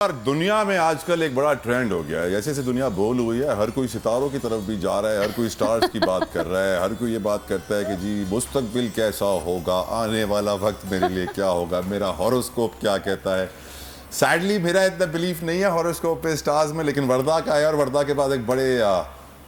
यार दुनिया में आजकल एक बड़ा ट्रेंड हो गया है। जैसे जैसे दुनिया बोल हुई है, हर कोई सितारों की तरफ भी जा रहा है, हर कोई स्टार्स की बात कर रहा है, हर कोई ये बात करता है कि जी मुस्तकबिल कैसा होगा, आने वाला वक्त मेरे लिए क्या होगा, मेरा हॉरोस्कोप क्या कहता है। सैडली मेरा इतना बिलीफ नहीं है हॉरोस्कोप पे, स्टार्स में, लेकिन वर्दा का है और वर्दा के बाद एक बड़े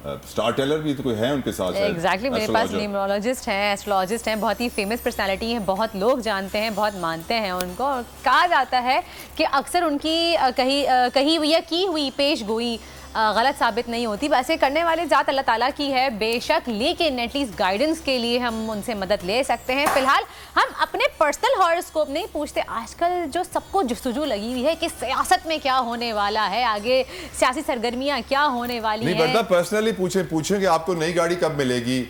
स्टार टेलर भी तो कोई है उनके साथ। एग्जैक्टली मेरे पास न्यूमरोलॉजिस्ट हैं, एस्ट्रोलॉजिस्ट हैं, बहुत ही फेमस पर्सनालिटी हैं, बहुत लोग जानते हैं, बहुत मानते हैं उनको। और कहा जाता है कि अक्सर उनकी कही हुई या की हुई पेश गोई गलत साबित नहीं होती। वैसे करने वाले ज़ात अल्लाह ताला की है बेशक, लेकिन एटलीस्ट गाइडेंस के लिए हम उनसे मदद ले सकते हैं। फिलहाल हम अपने पर्सनल हॉरोस्कोप नहीं पूछते। आजकल जो सबको जुस्तजू लगी हुई है कि सियासत में क्या होने वाला है, आगे सियासी सरगर्मियां क्या होने वाली हैं। नहीं, पर्सनली पूछें कि आपको नई गाड़ी कब मिलेगी,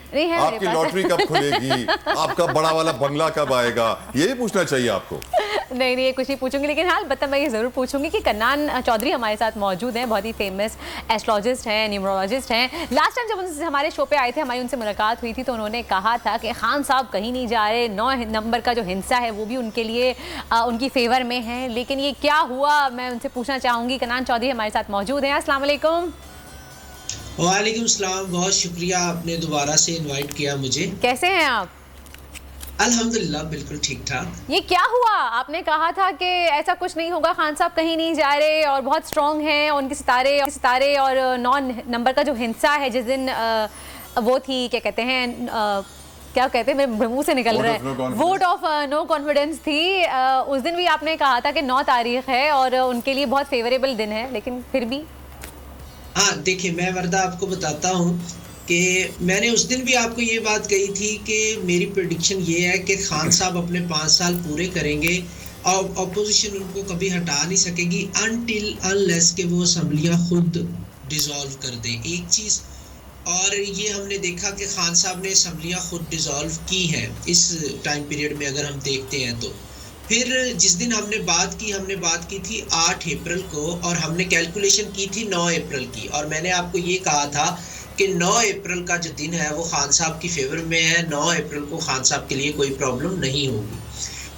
आपकी लॉटरी कब खुलेगी, आपका बड़ा वाला बंगला कब आएगा, ये भी पूछना चाहिए आपको। नहीं, ये कुछ नहीं पूछूंगी, लेकिन हाँ मैं ये ज़रूर पूछूंगी कि कन्नान चौधरी हमारे साथ मौजूद हैं, बहुत ही फेमस एस्ट्रोलॉजिस्ट हैं, न्यूमरोलॉजिस्ट हैं। लास्ट टाइम जब उनसे हमारे शो पे आए थे, हमारी उनसे मुलाकात हुई थी, तो उन्होंने कहा था कि खान साहब कहीं नहीं जा रहे, 9 नंबर का जो हिंसा है वो भी उनके लिए उनकी फेवर में है। लेकिन ये क्या हुआ, मैं उनसे पूछना चाहूँगी। कन्नान चौधरी हमारे साथ मौजूद हैं। अस्सलाम वालेकुम। वालेकुम सलाम, बहुत शुक्रिया आपने दोबारा से इनवाइट किया मुझे। कैसे हैं आप? अल्हम्दुलिल्लाह बिल्कुल ठीक ठाक। ये क्या हुआ? आपने कहा था कि ऐसा कुछ नहीं होगा, खान साहब कहीं नहीं जा रहे और बहुत स्ट्रॉन्ग हैं, उनके सितारे और 9 नंबर का जो हिंसा है, जिस दिन वो थी, क्या कहते हैं, क्या कहते हैं, मेरे मुंह से निकल रहा है, वोट ऑफ नो कॉन्फिडेंस थी। उस दिन भी आपने कहा था कि 9 तारीख है और उनके लिए बहुत फेवरेबल दिन है, लेकिन फिर भी। हाँ देखिए, मैं वर्दा आपको बताता हूँ कि मैंने उस दिन भी आपको ये बात कही थी कि मेरी प्रेडिक्शन ये है कि खान साहब अपने 5 साल पूरे करेंगे और अपोजिशन उनको कभी हटा नहीं सकेगी अनटिल अनलेस के वो असम्बलियाँ खुद डिसॉल्व कर दें। एक चीज़ और ये हमने देखा कि खान साहब ने असम्बलियाँ खुद डिसॉल्व की हैं इस टाइम पीरियड में, अगर हम देखते हैं तो। फिर जिस दिन हमने बात की थी 8 अप्रैल को, और हमने कैलकुलेशन की थी 9 अप्रैल की, और मैंने आपको ये कहा था कि 9 अप्रैल का जो दिन है वो खान साहब की फेवर में है। 9 अप्रैल को खान साहब के लिए कोई प्रॉब्लम नहीं होगी।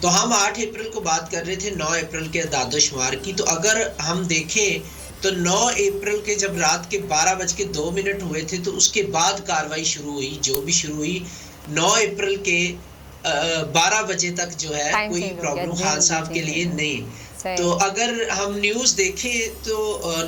तो हम 8 अप्रैल को बात कर रहे थे 9 अप्रैल के अदाद-ओ-शुमार की। तो अगर हम देखें तो 9 अप्रैल के जब रात के 12:02 हुए थे, तो उसके बाद कार्रवाई शुरू हुई, जो भी शुरू हुई। 9 अप्रैल के 12 बजे तक जो है कोई प्रॉब्लम खान साहब के लिए नहीं। तो अगर हम न्यूज़ देखें तो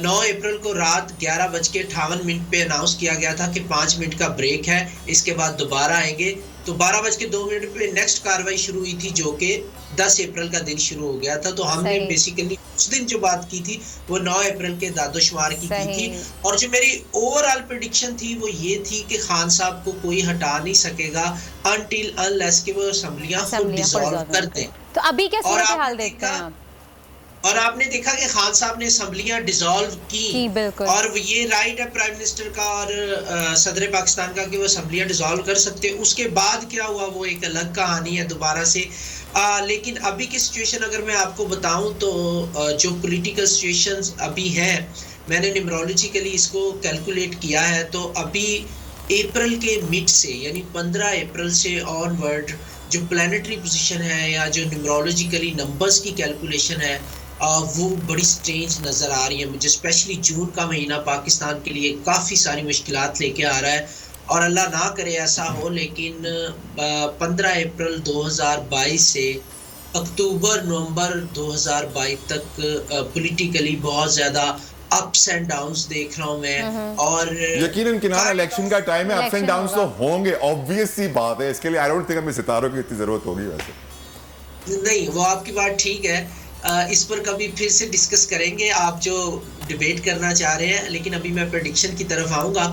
9 अप्रैल को रात 11:58 पे अनाउंस किया गया था कि 5 मिनट का ब्रेक है, इसके बाद दोबारा आएंगे। तो 12:02 पे नेक्स्ट कार्रवाई शुरू हुई थी, जो कि 10 अप्रैल का दिन शुरू हो गया था। तो हमने बेसिकली उस दिन जो बात की थी वो 9 अप्रैल के दादोशुमार की थी। और जो मेरी ओवरऑल प्रेडिक्शन थी वो ये थी कि खान साहब को कोई हटा नहीं सकेगा अनटिल अनलेस के वो असम्बलियाँ खुद डिसॉल्व कर दें। तो अभी क्या सूरत हाल देखते हैं आप? और आपने देखा कि खान साहब ने असम्बलियाँ डिसॉल्व की, और ये राइट है प्राइम मिनिस्टर का और सदर पाकिस्तान का कि वो असम्बलियाँ डिसॉल्व कर सकते हैं। उसके बाद क्या हुआ वो एक अलग कहानी है दोबारा से। लेकिन अभी की सिचुएशन अगर मैं आपको बताऊं तो जो पॉलिटिकल सिचुएशंस अभी है, मैंने न्यूमरोलॉजिकली इसको कैलकुलेट किया है, तो अभी अप्रैल के मिड से यानी 15 अप्रैल से ऑनवर्ड जो प्लानिटरी पोजीशन है या जो न्यूमरोलॉजिकली नंबर्स की कैलकुलेशन है वो बड़ी स्ट्रेंज नज़र आ रही है मुझे। स्पेशली जून का महीना पाकिस्तान के लिए काफ़ी सारी मुश्किलात लेके आ रहा है, और अल्लाह ना करे ऐसा हो, लेकिन 15 अप्रैल 2022 से अक्टूबर नवंबर 2022 तक पॉलिटिकली बहुत ज़्यादा अप्स एंड डाउन्स देख रहा हूँ मैं। और यकीनन किनारा इलेक्शन का टाइम है, अप्स एंड डाउन्स तो होंगे, ऑब्वियस सी बात है। इसके लिए आई डोंट थिंक हमें सितारों की इतनी ज़रूरत होगी। वैसे नहीं, वो आपकी बात ठीक है, इस पर कभी फिर से डिस्कस करेंगे आप जो डिबेट करना चाह रहे हैं। लेकिन अभी मैं प्रेडिक्शन की तरफ आऊँगा।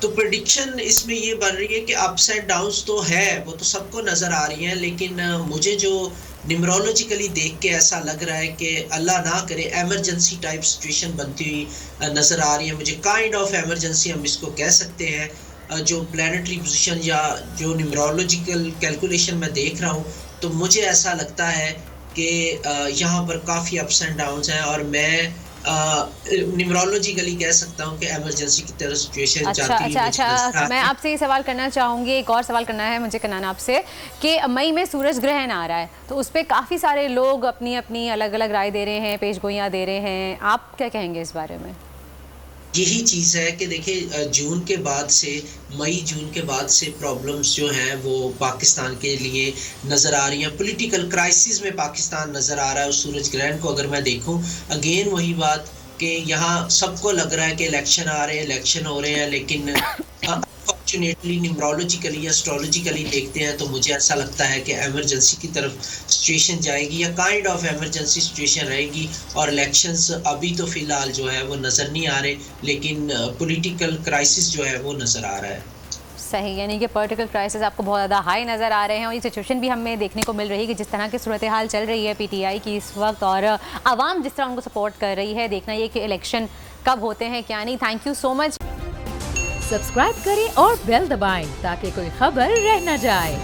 तो प्रेडिक्शन इसमें ये बन रही है कि अप्स एंड डाउन्स तो है, वो तो सबको नज़र आ रही हैं, लेकिन मुझे जो न्यूमरोलॉजिकली देख के ऐसा लग रहा है कि अल्लाह ना करे एमरजेंसी टाइप सिचुएशन बनती हुई नज़र आ रही है मुझे। काइंड ऑफ एमरजेंसी हम इसको कह सकते हैं। जो प्लानिटरी पोजीशन या जो न्यूमरोलॉजिकल कैलकुलेशन मैं देख रहा हूँ, तो मुझे ऐसा लगता है कि यहाँ पर काफ़ी अप्स एंड डाउन्स हैं, और मैं न्यूमरोलॉजिकली कह सकता हूँ कि इमरजेंसी की तरफ सिचुएशन अच्छा जाती अच्छा हुई मुझे नजर अच्छा, आ मैं रही है। आपसे ये सवाल करना चाहूँगी, एक और सवाल करना है मुझे कनाना आपसे कि मई में सूरज ग्रहण आ रहा है, तो उस पे काफ़ी सारे लोग अपनी अपनी अलग अलग राय दे रहे हैं, पेशगोइयाँ दे रहे हैं, आप क्या कहेंगे इस बारे में? यही चीज़ है कि देखिए जून के बाद से मई जून के बाद से प्रॉब्लम्स जो हैं वो पाकिस्तान के लिए नज़र आ रही हैं। पॉलिटिकल क्राइसिस में पाकिस्तान नज़र आ रहा है उस सूरज ग्रहण को अगर मैं देखूँ, अगेन वही बात कि यहाँ सबको लग रहा है कि इलेक्शन आ रहे हैं, इलेक्शन हो रहे हैं, लेकिन अनफॉर्चुनेटली न्यूमरोलॉजिकली या एस्ट्रोलॉजिकली देखते हैं तो मुझे ऐसा लगता है कि इमरजेंसी की तरफ सिचुएशन जाएगी या काइंड ऑफ इमरजेंसी सिचुएशन रहेगी, और इलेक्शंस अभी तो फ़िलहाल जो है वो नज़र नहीं आ रहे, लेकिन पॉलिटिकल क्राइसिस जो है वो नज़र आ रहा है। सही, यानी कि पॉलिटिकल क्राइसिस आपको बहुत ज़्यादा हाई नज़र आ रहे हैं और ये सिचुएशन भी हमें देखने को मिल रही है कि जिस तरह की सूरत हाल चल रही है पीटीआई की इस वक्त और आवाम जिस तरह उनको सपोर्ट कर रही है, देखना ये कि इलेक्शन कब होते हैं क्या नहीं। Thank you so much. Subscribe करें और बेल दबाएं ताकि कोई खबर रह न जाए।